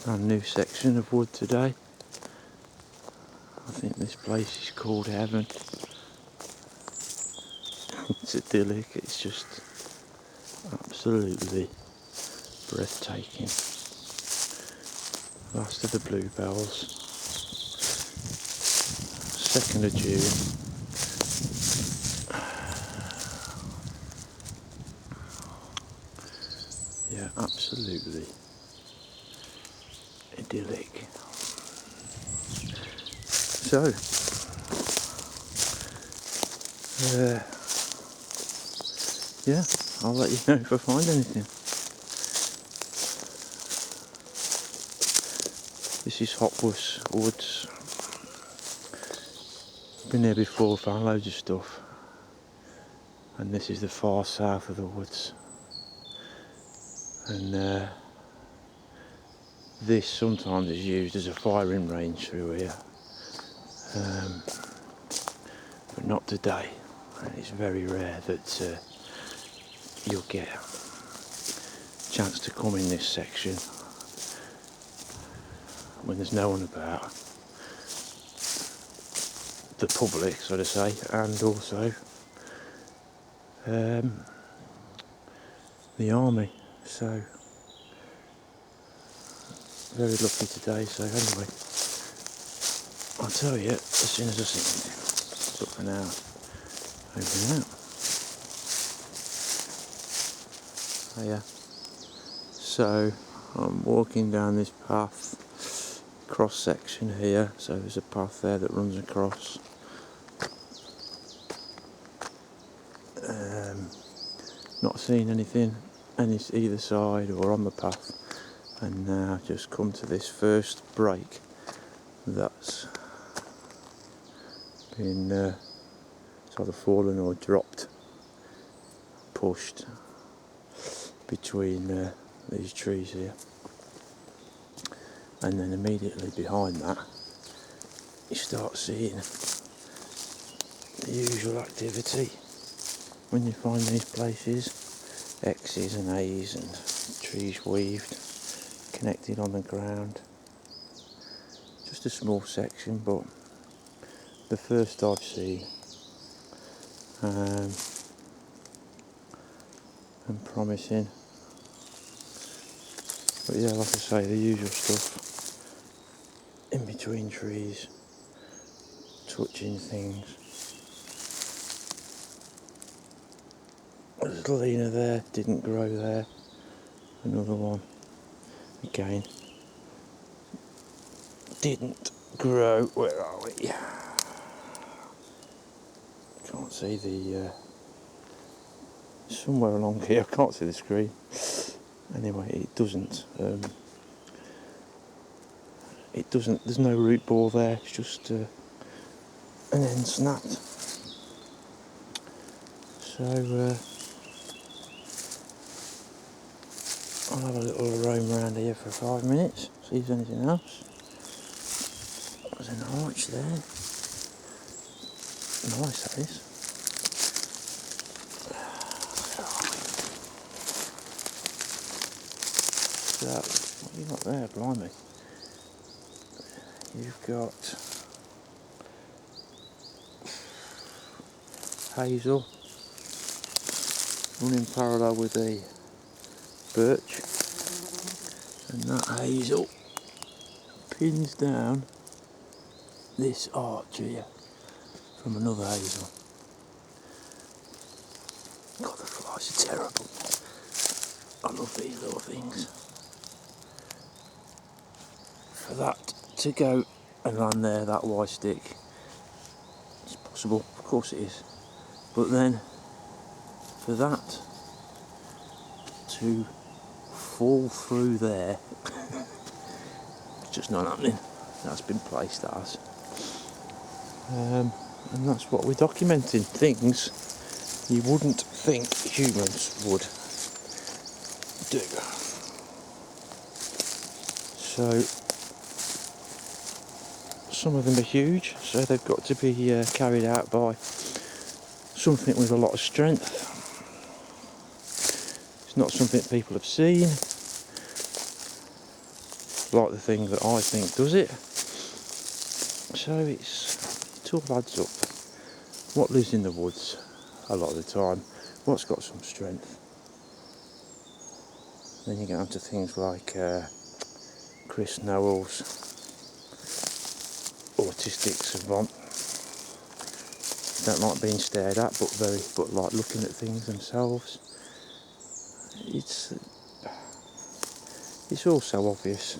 brand new section of wood today. I think this place is called Heaven. It's idyllic, it's just absolutely breathtaking. Last of the bluebells, 2nd of June. Yeah, absolutely idyllic. So, yeah, I'll let you know if I find anything. This is Hopworth Woods. Been here before, found loads of stuff. And this is the far south of the woods. And this sometimes is used as a firing range through here. But not today. And it's very rare that you'll get a chance to come in this section when there's no one about, the public, so to say, and also the army. So very lucky today. So anyway, I'll tell you as soon as I see anything. But for now, over and out. Oh yeah. So I'm walking down this path, cross section here. So there's a path there that runs across. Not seeing anything either side or on the path, and now I've just come to this first break that's been either fallen or dropped, pushed between these trees here, and then immediately behind that you start seeing the usual activity when you find these places. X's and A's and trees weaved, connected on the ground. Just a small section, but the first I've seen. And promising. But yeah, like I say, the usual stuff. In between trees, touching things. There's a Lena there, didn't grow there. Another one, again, didn't grow. Where are we? Can't see the, somewhere along here, I can't see the screen. Anyway, it doesn't, there's no root ball there, it's just an end snapped. So, I'll have a little roam around here for 5 minutes, see if there's anything else. There's an arch there. Nice, that is. So, what have you got there, blimey? You've got hazel running parallel with the birch, and that hazel pins down this arch here from another hazel. God, the flies are terrible. I love these little things. For that to go and land there, that white stick, it's possible, of course it is. But then, for that to fall through there, it's just not happening. That's been placed as. And that's what we're documenting. Things you wouldn't think humans would do. So, some of them are huge, so they've got to be carried out by something with a lot of strength. It's not something people have seen. like the thing that I think does it. So it all adds up. What lives in the woods a lot of the time, what's got some strength. Then you get onto things like Chris Noel's autistic savant. Don't like being stared at, but like looking at things themselves. It's all so obvious,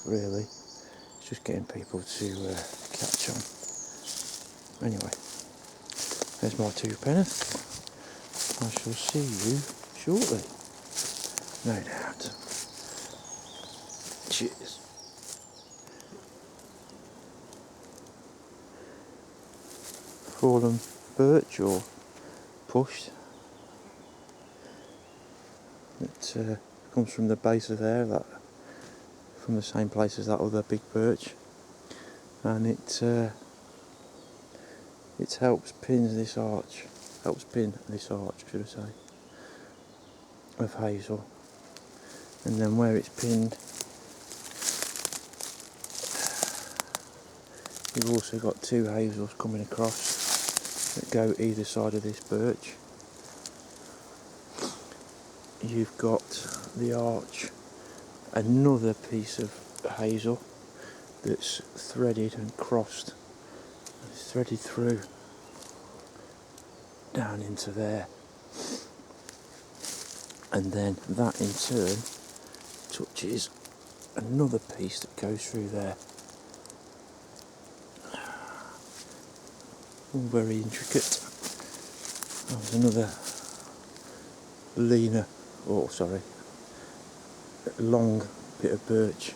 really. It's just getting people to catch on. Anyway, there's my 2pence. I shall see you shortly, no doubt. Cheers. Fallen birch or pushed. It comes from the base of there, from the same place as that other big birch, and it helps pin this arch, should I say, of hazel. And then where it's pinned, you've also got 2 hazels coming across that go either side of this birch. You've got the arch, another piece of hazel that's threaded and crossed, it's threaded through down into there, and then that in turn touches another piece that goes through there. All very intricate. There's another long bit of birch.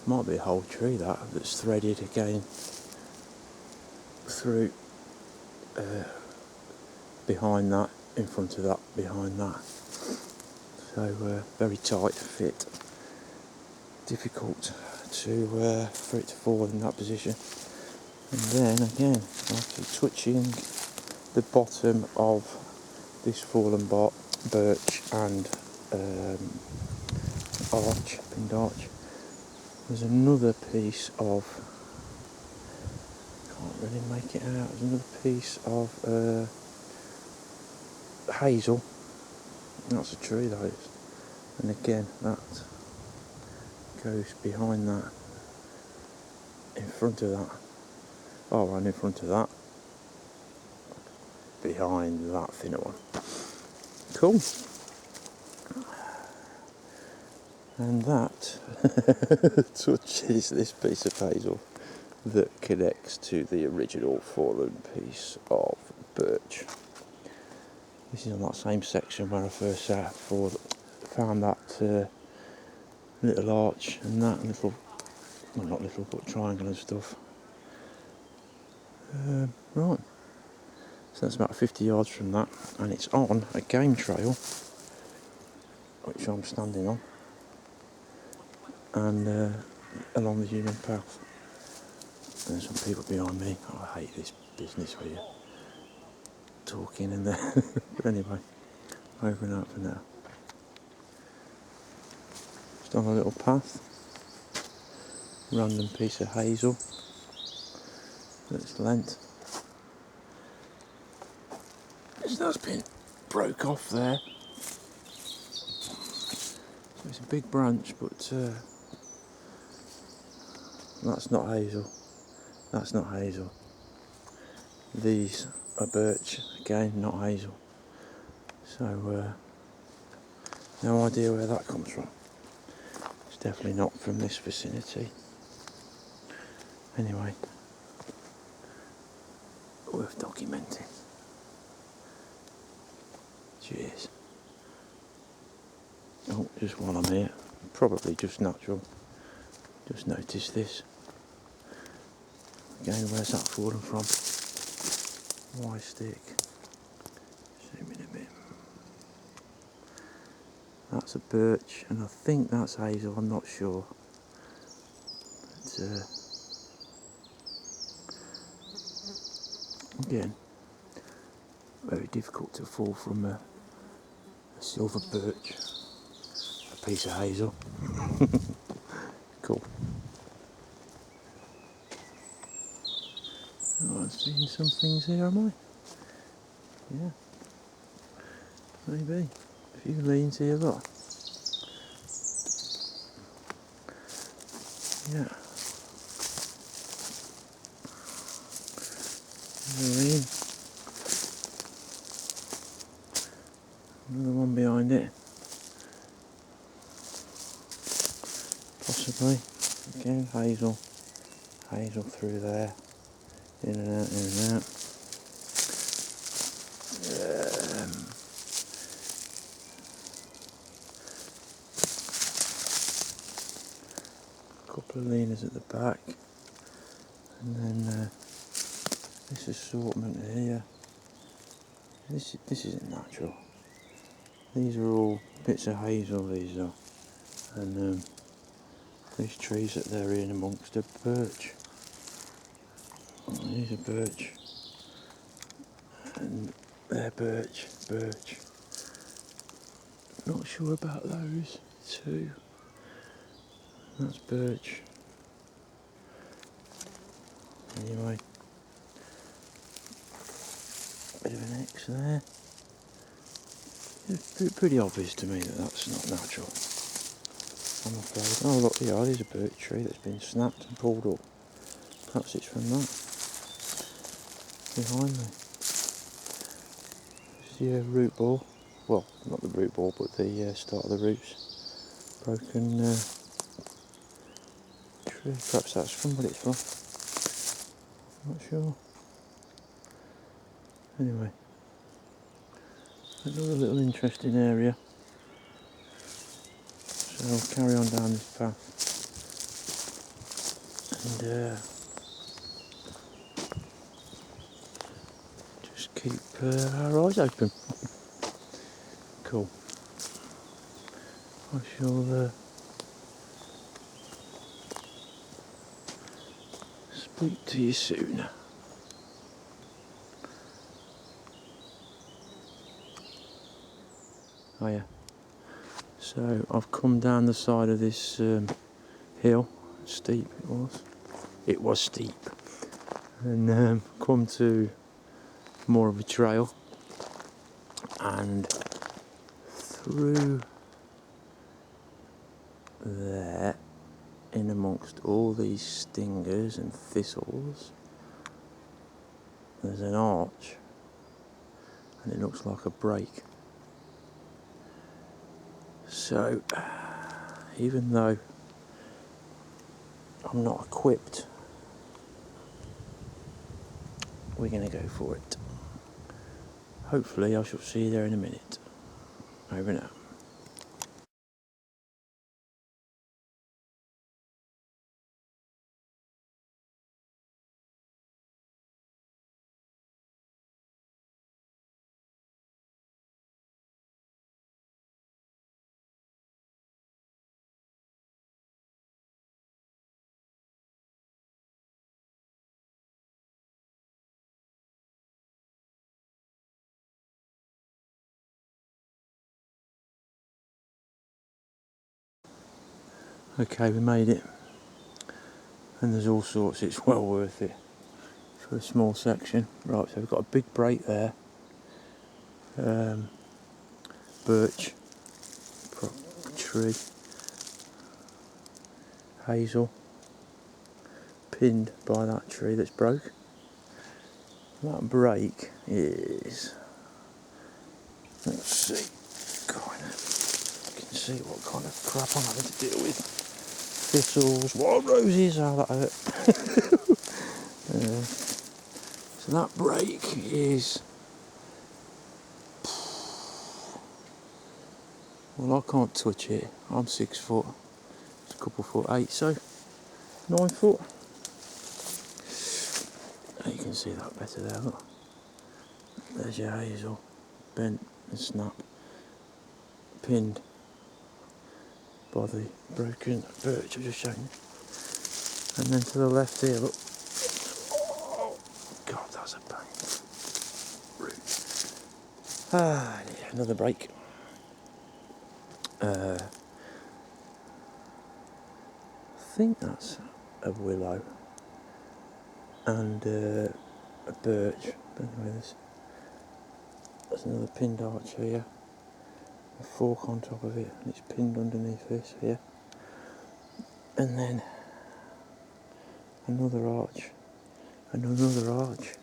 Might be a whole tree that's threaded again through behind that, in front of that, behind that. So very tight fit. Difficult for it to fall in that position. And then again, after touching the bottom of this fallen birch and pinned arch, there's another piece of, can't really make it out, there's another piece of hazel. That's a tree, that is. And again, that goes behind that, in front of that. Oh, and in front of that, behind that thinner one. Cool. And that touches this piece of hazel that connects to the original fallen piece of birch. This is on that same section where I first found that little arch and that little, well not little, but triangle and stuff. Right, so that's about 50 yards from that, and it's on a game trail, which I'm standing on, and along the Union Path. And there's some people behind me. Oh, I hate this business where you're talking in there. But anyway, over and out for now. Just on a little path, random piece of hazel that's lent. That's been broke off there. So it's a big branch, but that's not hazel. That's not hazel. These are birch, again, not hazel. So no idea where that comes from. It's definitely not from this vicinity. Anyway, worth documenting. Cheers. Oh, just while I'm here, probably just natural. Just noticed this. Again, where's that fallen from? Why stick? Zoom in a bit. That's a birch, and I think that's hazel, I'm not sure. But, again, very difficult to fall from a silver birch, a piece of hazel. Cool. Oh, I'm seeing some things here, am I? Yeah. Maybe. A few leans here, look. Yeah. There's a lean. Another one behind it. Possibly. Again, hazel. Hazel through there. In and out, in and out. Couple of leaners at the back. And then this assortment here. This isn't natural. These are all bits of hazel, these are. And these trees that they're in amongst are birch. Oh, these are birch. And they're birch. Not sure about those two. That's birch. Anyway. Bit of an X there. It's pretty obvious to me that that's not natural. I'm afraid. Oh look, yeah, there's a birch tree that's been snapped and pulled up. Perhaps it's from that. Behind me. It's the root ball. Well, not the root ball, but the start of the roots. Broken tree. Perhaps that's from what it's from. Not sure. Anyway. Another little interesting area. So I'll carry on down this path. And just keep our eyes open. Cool. I shall speak to you soon. Oh yeah. So I've come down the side of this hill. Steep it was. It was steep. And come to more of a trail. And through there, in amongst all these stingers and thistles, there's an arch. And it looks like a break. So, even though I'm not equipped, we're going to go for it. Hopefully I shall see you there in a minute. Over now. Okay, we made it. And there's all sorts, it's well worth it for a small section. Right, so we've got a big break there. Birch tree, hazel, pinned by that tree that's broke. That break is, let's see, you can see what kind of crap I'm having to deal with. Thistles, wild roses, oh that hurt. So that break is, well I can't touch it, I'm 6 foot, it's a couple foot 8, so 9 foot. You can see that better there, look. There's your hazel, bent and snapped, pinned by the broken birch I've just shown you. And then to the left here, look. Oh, God, that's a pain. Root. Ah, yeah, another break. think that's a willow and a birch. But anyway, there's another pinned arch here, a fork on top of it, and it's pinned underneath this here. And then another arch, and another arch,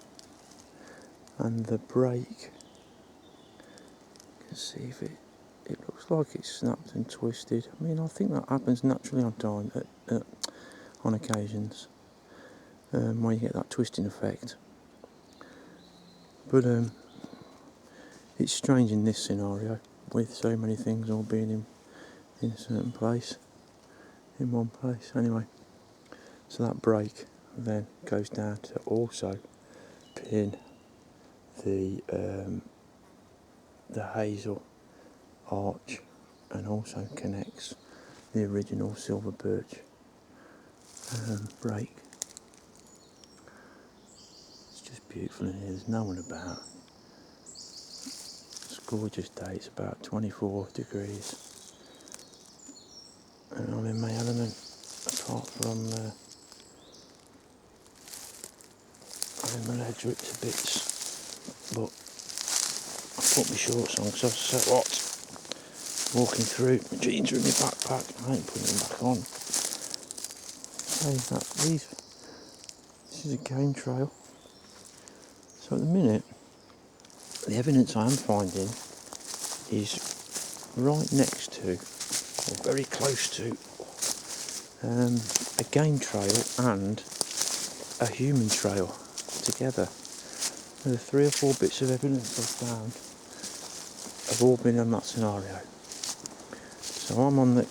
and the break. You can see if it looks like it's snapped and twisted. I mean, I think that happens naturally on occasions, when you get that twisting effect. But it's strange in this scenario, with so many things all being in a certain place, in one place. Anyway, so that break then goes down to also pin the hazel arch, and also connects the original silver birch break. It's just beautiful in here. There's no one about. It's a gorgeous day. It's about 24 degrees, and I'm in my element. Apart from having my legs ripped to bits, but I put my shorts on because I was so hot. Walking through, my jeans are in my backpack. I ain't putting them back on. This is a game trail. So at the minute, the evidence I am finding is right next to, or very close to, a game trail and a human trail together. The 3 or 4 bits of evidence I've found have all been in that scenario. So I'm on the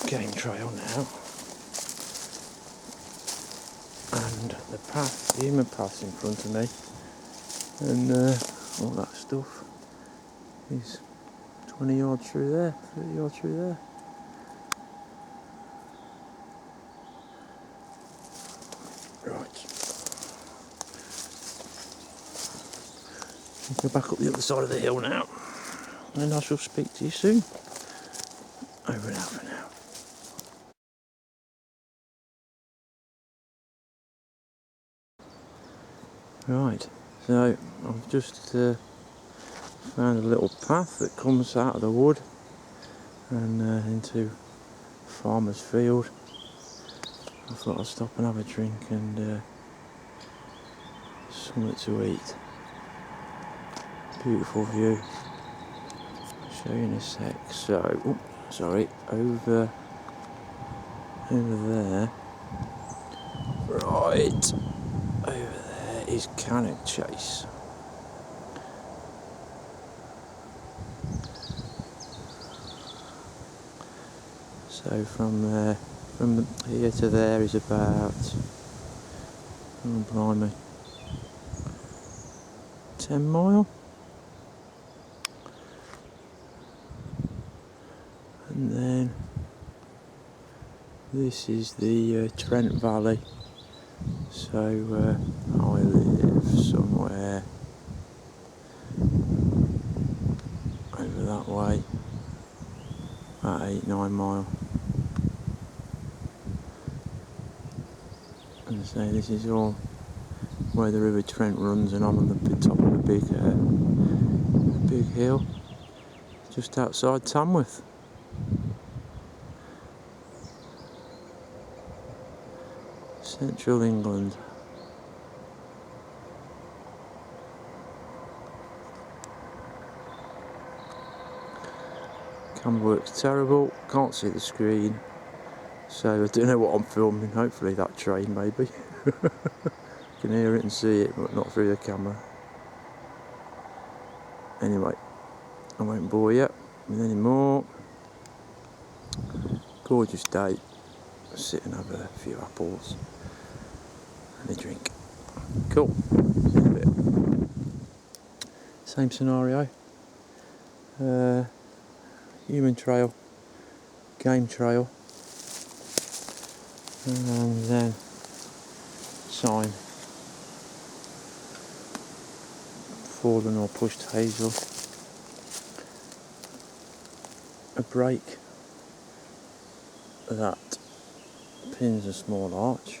game trail now, and the human path's in front of me, and all that stuff is 20 yards through there, 30 yards through there. Right. I'll go back up the other side of the hill now, and I shall speak to you soon. Over and out for now. Right, so I've just found a little path that comes out of the wood and into farmer's field. I thought I'd stop and have a drink and something to eat. Beautiful view. I'll show you in a sec. So, over there, right, over there is Cannock Chase. So from here to there is about, oh blimey, 10 mile. And then this is the Trent Valley. So I live somewhere over that way, about 8-9 mile. And so this is all where the River Trent runs, and I'm on the top of a big hill just outside Tamworth. Central England. Camera works terrible, can't see the screen, so I don't know what I'm filming. Hopefully that train maybe. Can hear it and see it, but not through the camera. Anyway, I won't bore you with any more. Gorgeous day. Sit and have a few apples and a drink. Cool. In a bit. Same scenario. Human trail, game trail, and then sign. Fallen or pushed hazel. A break that pins a small arch.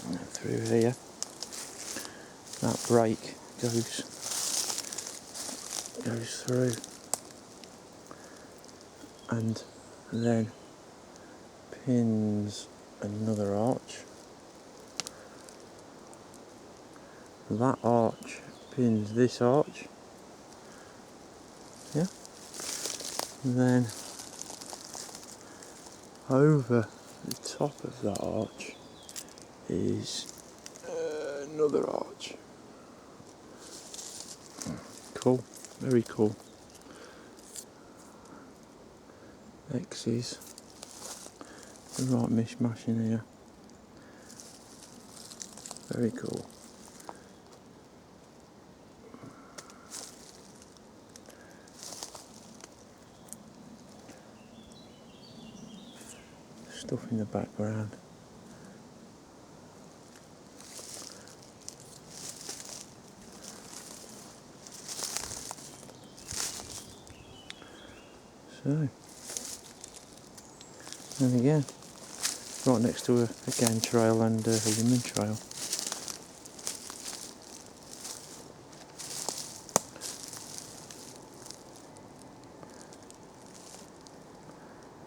And through here, that break goes through, and then pins another arch. That arch pins this arch, yeah, and then over the top of that arch is another arch. Cool, very cool. X's, the right mishmash in here. Very cool. Stuff in the background. So, and again, right next to a game trail and a human trail.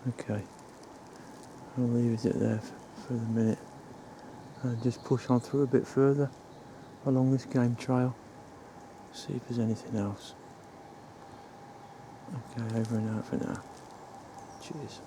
Okay, I'll leave it at there for the minute and just push on through a bit further along this game trail, see if there's anything else. Okay, over and out for now. Cheers.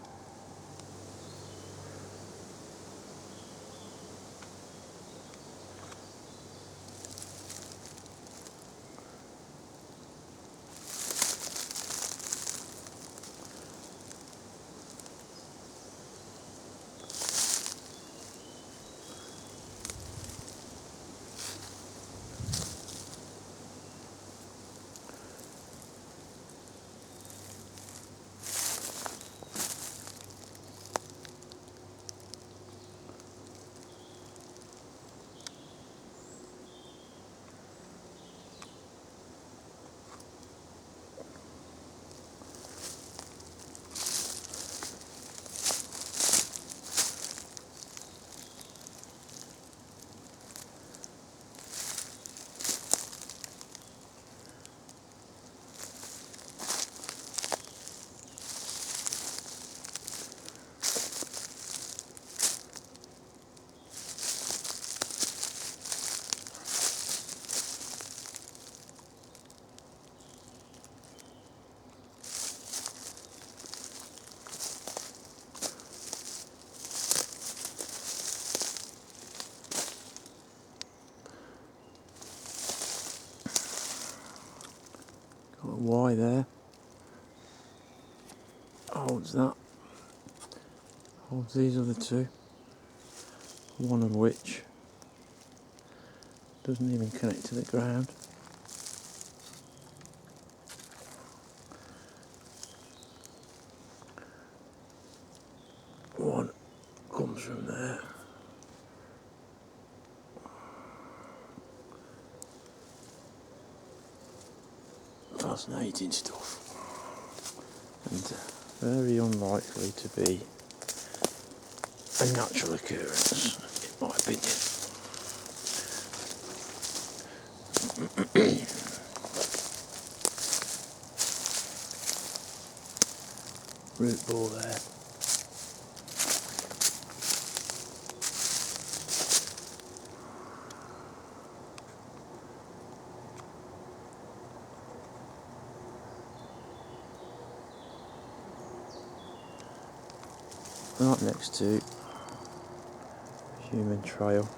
Got a Y there. Holds that. Holds these other two. One of which doesn't even connect to the ground. One comes from there. Fascinating stuff. And very unlikely to be a natural occurrence, in my opinion. Root ball there. Right next to human trail,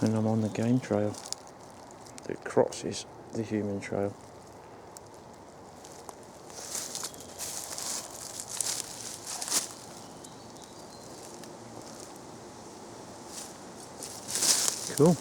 and I'm on the game trail that crosses the human trail. Cool.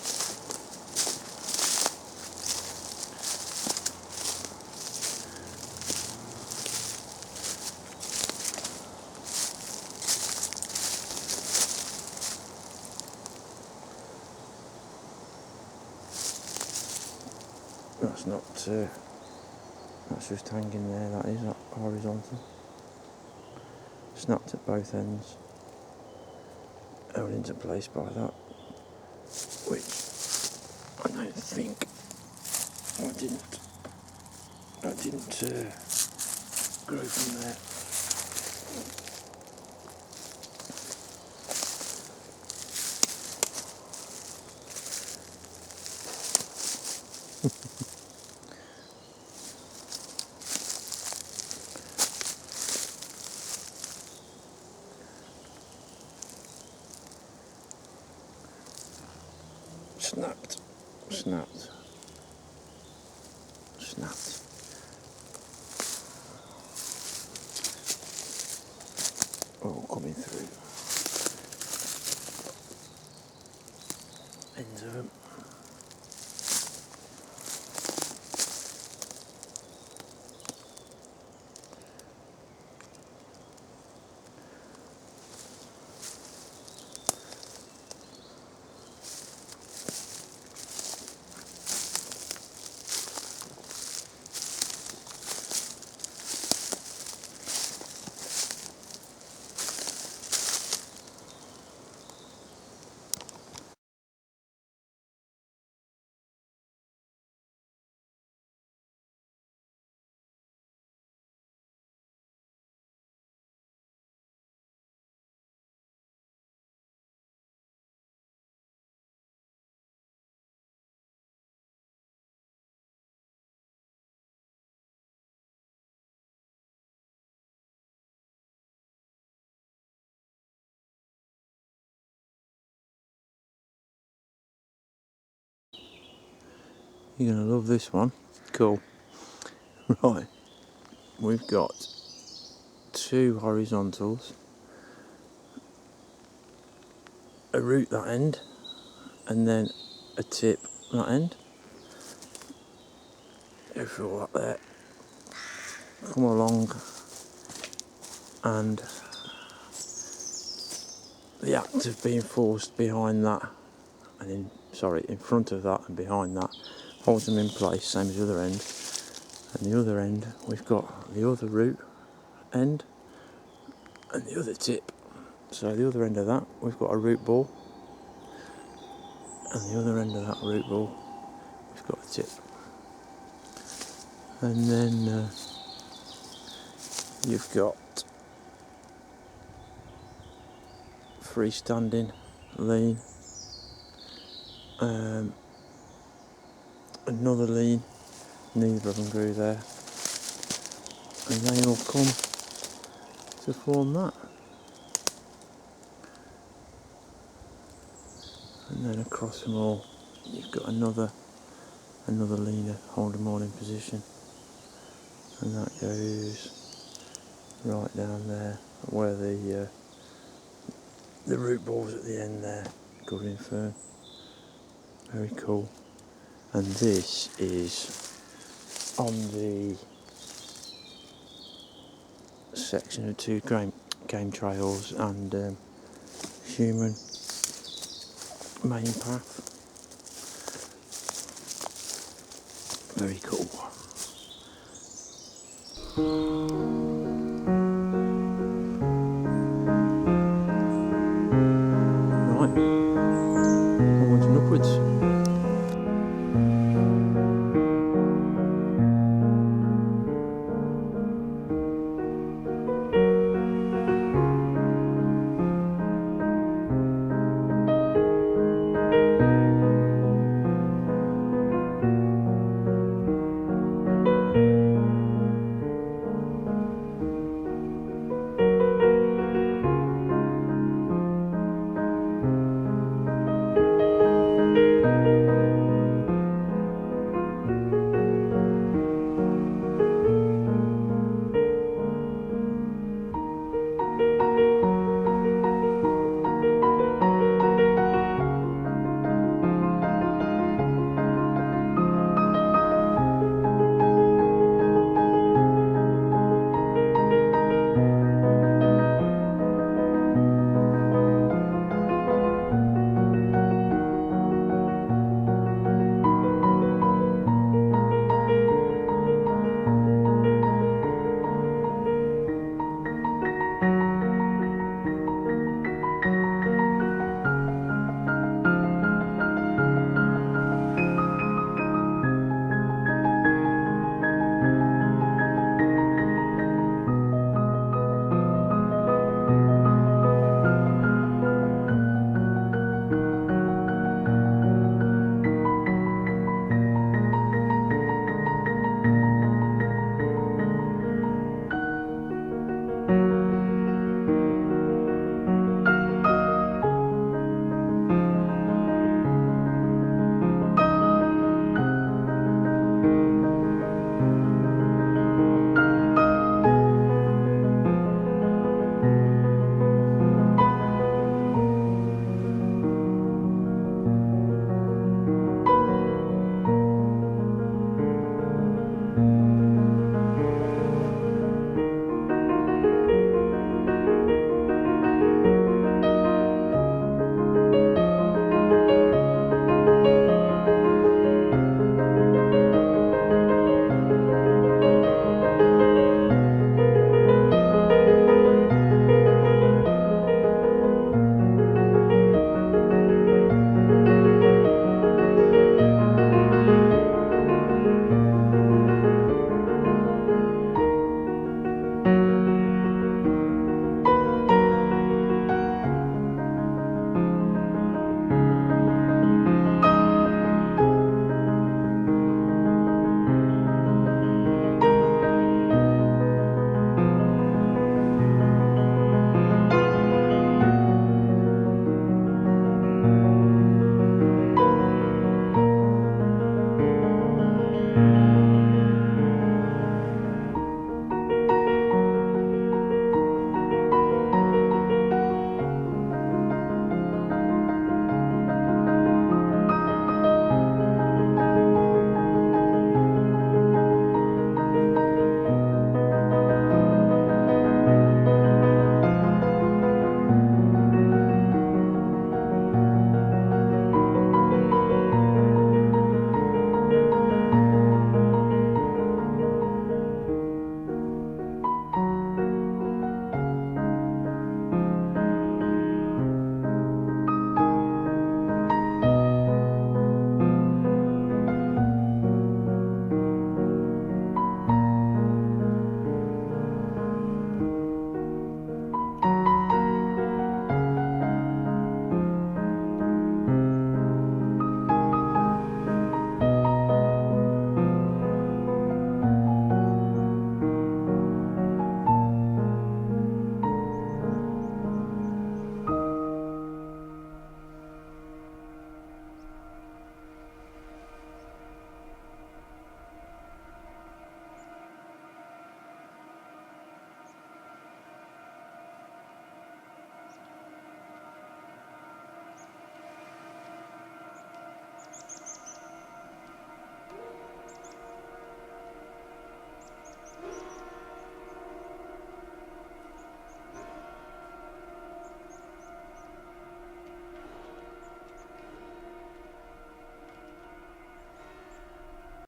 That's not, that's just hanging there, that is, that horizontal. snapped at both ends, held into place by that, which I don't think I didn't grow from there. Snapped. All coming through. Ends of them. You're going to love this one. Cool. Right, we've got 2 horizontals, a root that end, and then a tip that end. Go through all that there. Come along, and the act of being forced behind that, and in front of that and behind that, holds them in place, same as the other end. And the other end, we've got the other root end and the other tip. So the other end of that, we've got a root ball, and the other end of that root ball, we've got a tip. And then you've got freestanding, lean, another lean, neither of them grew there, and they all come to form that. And then across them all, you've got another leaner, hold them all in position, and that goes right down there where the root ball's at the end there, good and firm. Very cool. And this is on the section of 2 game trails and human main path. Very cool.